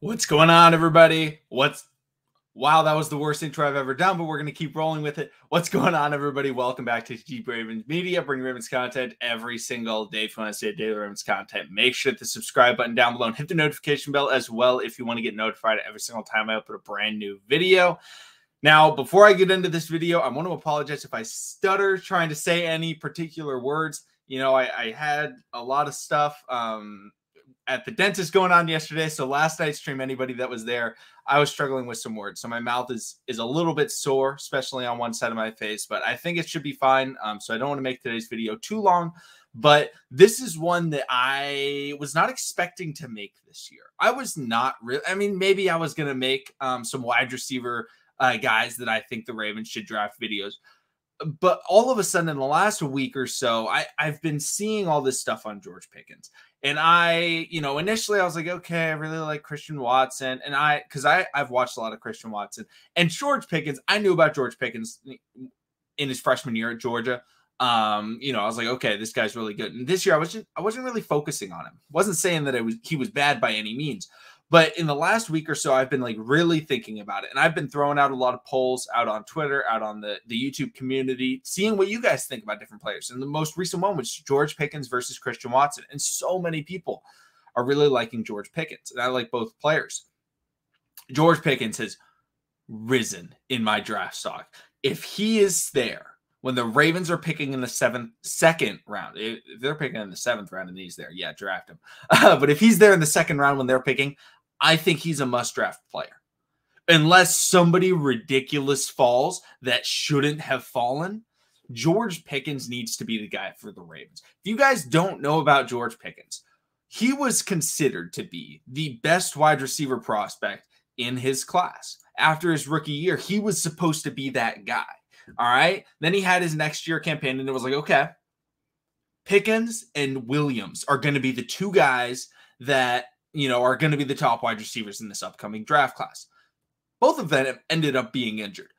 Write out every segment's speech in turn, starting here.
What's going on, everybody? Wow, that was the worst intro I've ever done, but we're going to keep rolling with it. What's going on, everybody? Welcome back to Deep Ravens Media. Bring Ravens content every single day. If you want to see daily Ravens content, make sure to hit the subscribe button down below and hit the notification bell as well if you want to get notified every single time I upload a brand new video. Now, before I get into this video, I want to apologize if I stutter trying to say any particular words. You know, I had a lot of stuff at the dentist going on yesterday. So last night's stream, anybody that was there, I was struggling with some words. So my mouth is a little bit sore, especially on one side of my face, but I think it should be fine. So I don't want to make today's video too long, but this is one that I was not expecting to make this year. I was not really, I mean, maybe I was going to make some wide receiver guys that I think the Ravens should draft videos. But all of a sudden in the last week or so, I've been seeing all this stuff on George Pickens. And initially I was like, okay, I really like Christian Watson. And I've watched a lot of Christian Watson and George Pickens. I knew about George Pickens in his freshman year at Georgia. I was like, okay, this guy's really good. And this year I wasn't really focusing on him. Wasn't saying that he was bad by any means. But in the last week or so, I've been like really thinking about it. And I've been throwing out a lot of polls out on Twitter, out on the YouTube community, seeing what you guys think about different players. And the most recent one was George Pickens versus Christian Watson. And so many people are really liking George Pickens. And I like both players. George Pickens has risen in my draft stock. If he is there when the Ravens are picking in the second round, if they're picking in the 7th round and he's there, yeah, draft him. But if he's there in the second round when they're picking, I think he's a must-draft player. Unless somebody ridiculous falls that shouldn't have fallen, George Pickens needs to be the guy for the Ravens. If you guys don't know about George Pickens, he was considered to be the best wide receiver prospect in his class. After his rookie year, he was supposed to be that guy. All right. Then he had his next year campaign, and it was like, okay, Pickens and Williams are going to be the two guys that, are going to be the top wide receivers in this upcoming draft class. Both of them ended up being injured.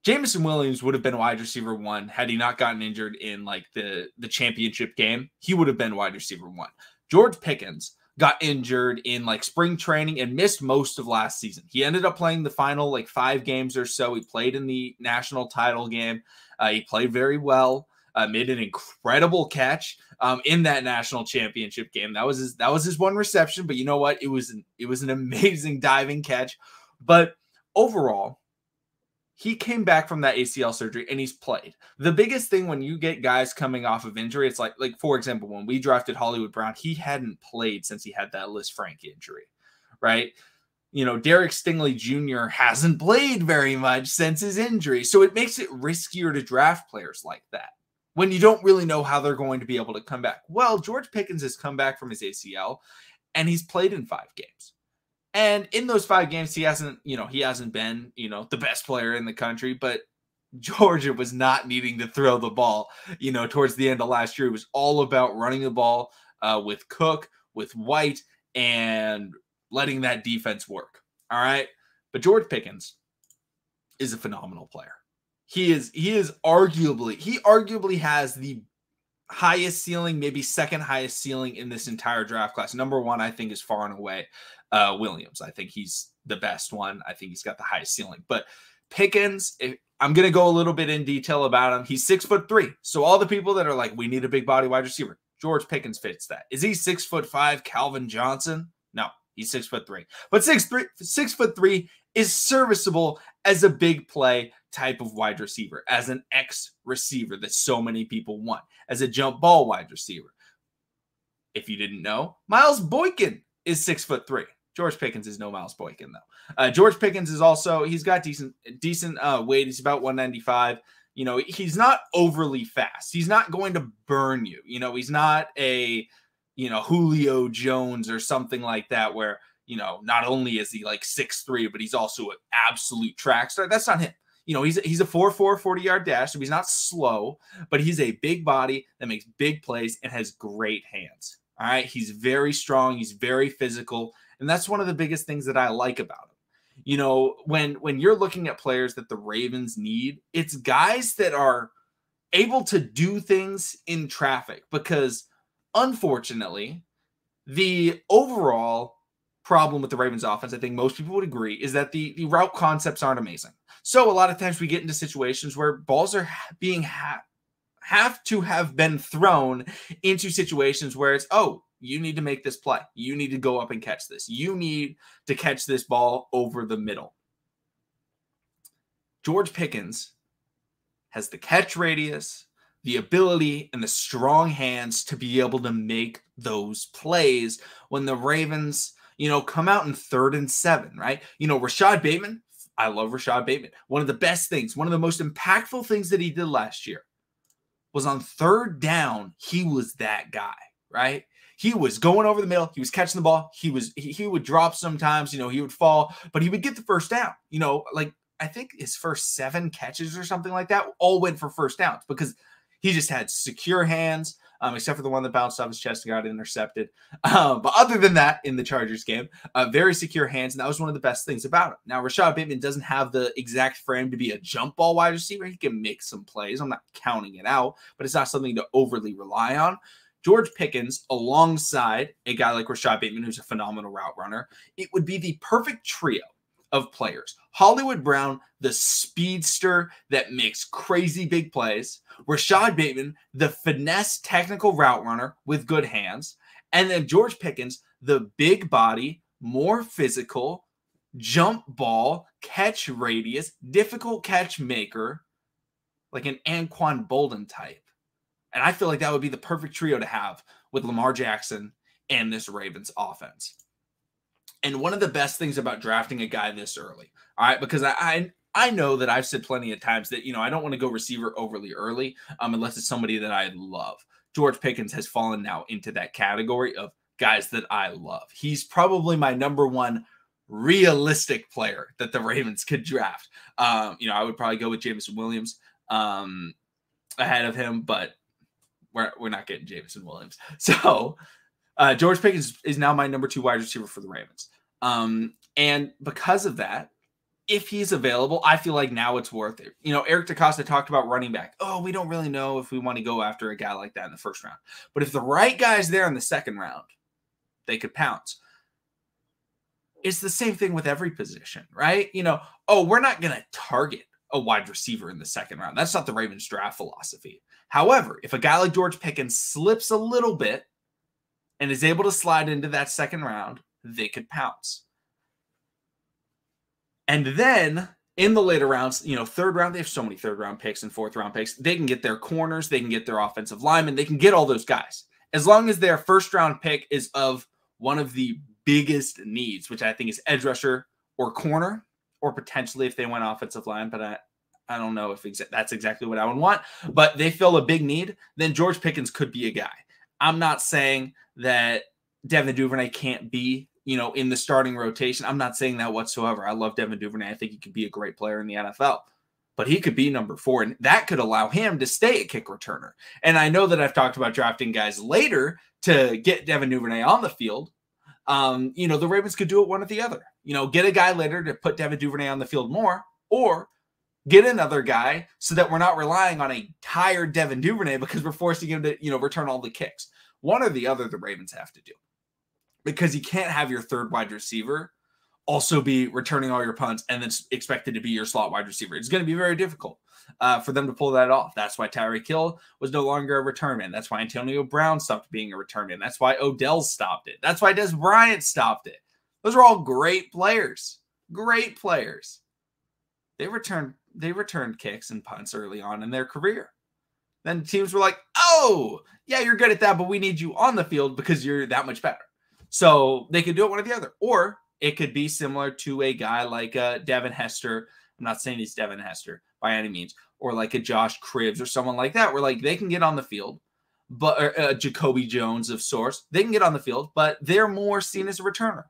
Jameson Williams would have been wide receiver 1 had he not gotten injured in like the championship game. He would have been wide receiver 1. George Pickens got injured in like spring training and missed most of last season. He ended up playing the final like 5 games or so. He played in the national title game. He played very well. Made an incredible catch in that national championship game. That was his one reception, but you know what? It was an amazing diving catch. But overall, he came back from that ACL surgery and he's played. The biggest thing when you get guys coming off of injury, it's like for example, when we drafted Hollywood Brown, he hadn't played since he had that Liz Frank injury, right? Derek Stingley Jr. hasn't played very much since his injury. So it makes it riskier to draft players like that when you don't really know how they're going to be able to come back. Well, George Pickens has come back from his ACL and he's played in 5 games. And in those 5 games, he hasn't been, the best player in the country, but Georgia was not needing to throw the ball, towards the end of last year. It was all about running the ball with Cook, with White, and letting that defense work. All right. But George Pickens is a phenomenal player. He arguably has the highest ceiling, maybe second highest ceiling in this entire draft class. Number 1, I think, is far and away Williams. I think he's the best one. I think he's got the highest ceiling. But Pickens, I'm going to go a little bit in detail about him. He's 6'3". So all the people that are like, we need a big body wide receiver, George Pickens fits that. Is he 6'5" Calvin Johnson? No, he's 6'3". But 6'3" is serviceable as a big play type of wide receiver, as an X receiver that so many people want, as a jump ball wide receiver. If you didn't know, Miles Boykin is 6'3". George Pickens is no Miles Boykin though. George Pickens is also, he's got decent weight. He's about 195. He's not overly fast. He's not going to burn you. He's not a, Julio Jones or something like that where, not only is he like 6'3", but he's also an absolute track star. That's not him. He's a 4.4 40-yard dash, so he's not slow, but he's a big body that makes big plays and has great hands. All right. He's very strong. He's very physical. And that's one of the biggest things that I like about him. When you're looking at players that the Ravens need, it's guys that are able to do things in traffic because, unfortunately, the overall problem with the Ravens offense, I think most people would agree, is that the route concepts aren't amazing. So a lot of times we get into situations where balls are being have to have been thrown into situations where it's, oh, you need to make this play. You need to go up and catch this. You need to catch this ball over the middle. George Pickens has the catch radius, the ability, and the strong hands to be able to make those plays when the Ravens, come out in 3rd and 7, right? Rashad Bateman, I love Rashad Bateman. One of the best things, one of the most impactful things that he did last year was on 3rd down, he was that guy, right? He was going over the middle. He was catching the ball. He would drop sometimes, he would fall, but he would get the first down. I think his first 7 catches or something like that all went for first downs because he just had secure hands, except for the one that bounced off his chest and got intercepted. But other than that, in the Chargers game, very secure hands, and that was one of the best things about him. Now, Rashad Bateman doesn't have the exact frame to be a jump ball wide receiver. He can make some plays. I'm not counting it out, but it's not something to overly rely on. George Pickens, alongside a guy like Rashad Bateman, who's a phenomenal route runner, it would be the perfect trio of players. Hollywood Brown, the speedster that makes crazy big plays. Rashad Bateman, the finesse technical route runner with good hands. And then George Pickens, the big body, more physical, jump ball, catch radius, difficult catch maker, like an Anquan Bolden type. And I feel like that would be the perfect trio to have with Lamar Jackson and this Ravens offense. And one of the best things about drafting a guy this early, all right, because I know that I've said plenty of times that, I don't want to go receiver overly early unless it's somebody that I love. George Pickens has fallen now into that category of guys that I love. He's probably my number one realistic player that the Ravens could draft. I would probably go with Jameson Williams ahead of him, but we're not getting Jameson Williams. So George Pickens is now my number 2 wide receiver for the Ravens. And because of that, if he's available, I feel like now it's worth it. Eric DeCosta talked about running back. Oh, we don't really know if we want to go after a guy like that in the 1st round. But if the right guy's there in the 2nd round, they could pounce. It's the same thing with every position, right? We're not going to target a wide receiver in the 2nd round. That's not the Ravens draft philosophy. However, if a guy like George Pickens slips a little bit and is able to slide into that 2nd round, they could pounce. And then in the later rounds, 3rd round, they have so many 3rd round picks and 4th round picks. They can get their corners. They can get their offensive linemen. They can get all those guys. As long as their 1st round pick is of one of the biggest needs, which I think is edge rusher or corner, or potentially if they went offensive line, but I don't know if that's exactly what I would want. But they fill a big need, then George Pickens could be a guy. I'm not saying that Devin Duvernay can't be, in the starting rotation. I'm not saying that whatsoever. I love Devin Duvernay. I think he could be a great player in the NFL. But he could be number 4, and that could allow him to stay a kick returner. And I know that I've talked about drafting guys later to get Devin Duvernay on the field. The Ravens could do it one or the other. Get a guy later to put Devin Duvernay on the field more, or get another guy so that we're not relying on a tired Devin Duvernay because we're forcing him to, return all the kicks. One or the other the Ravens have to do. Because you can't have your 3rd wide receiver also be returning all your punts and then expected to be your slot wide receiver. It's going to be very difficult for them to pull that off. That's why Tyreek Hill was no longer a return man. That's why Antonio Brown stopped being a return man. That's why Odell stopped it. That's why Des Bryant stopped it. Those are all great players. Great players. They returned kicks and punts early on in their career. Then teams were like, oh, yeah, you're good at that, but we need you on the field because you're that much better. So they could do it one or the other. Or it could be similar to a guy like Devin Hester. I'm not saying he's Devin Hester by any means. Or like a Josh Cribbs or someone like that, where like they can get on the field, but Jacoby Jones of sorts. They can get on the field, but they're more seen as a returner.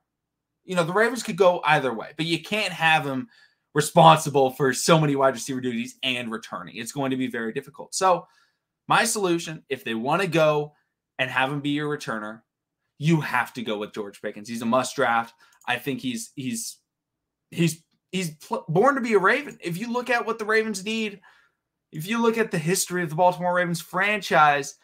The Ravens could go either way, but you can't have them responsible for so many wide receiver duties and returning. It's going to be very difficult. So my solution, if they want to go and have him be your returner, you have to go with George Pickens. He's a must draft. I think he's born to be a Raven. If you look at what the Ravens need, if you look at the history of the Baltimore Ravens franchise,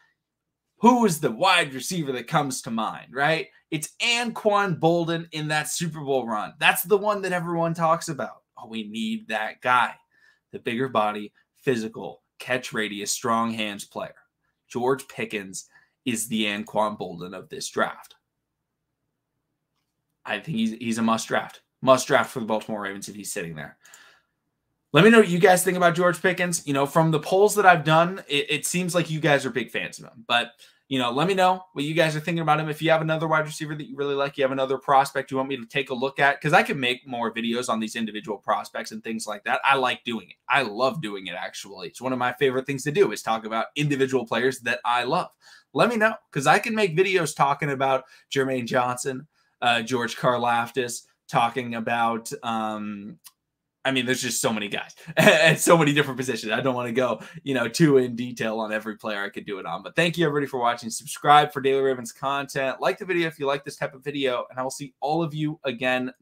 who is the wide receiver that comes to mind, right? It's Anquan Boldin in that Super Bowl run. That's the one that everyone talks about. Oh, we need that guy. The bigger body, physical, catch radius, strong hands player. George Pickens is the Anquan Boldin of this draft. I think he's a must draft. Must draft for the Baltimore Ravens if he's sitting there. Let me know what you guys think about George Pickens. You know, from the polls that I've done, it seems like you guys are big fans of him. But, you know, let me know what you guys are thinking about him. If you have another wide receiver that you really like, you have another prospect you want me to take a look at, because I can make more videos on these individual prospects and things like that. I like doing it. I love doing it, actually. It's one of my favorite things to do is talk about individual players that I love. Let me know, because I can make videos talking about Jermaine Johnson, George Karlaftis, talking about I mean, there's just so many guys at so many different positions. I don't want to go, you know, too in detail on every player I could do it on. But thank you, everybody, for watching. Subscribe for Daily Ravens content. Like the video if you like this type of video. And I will see all of you again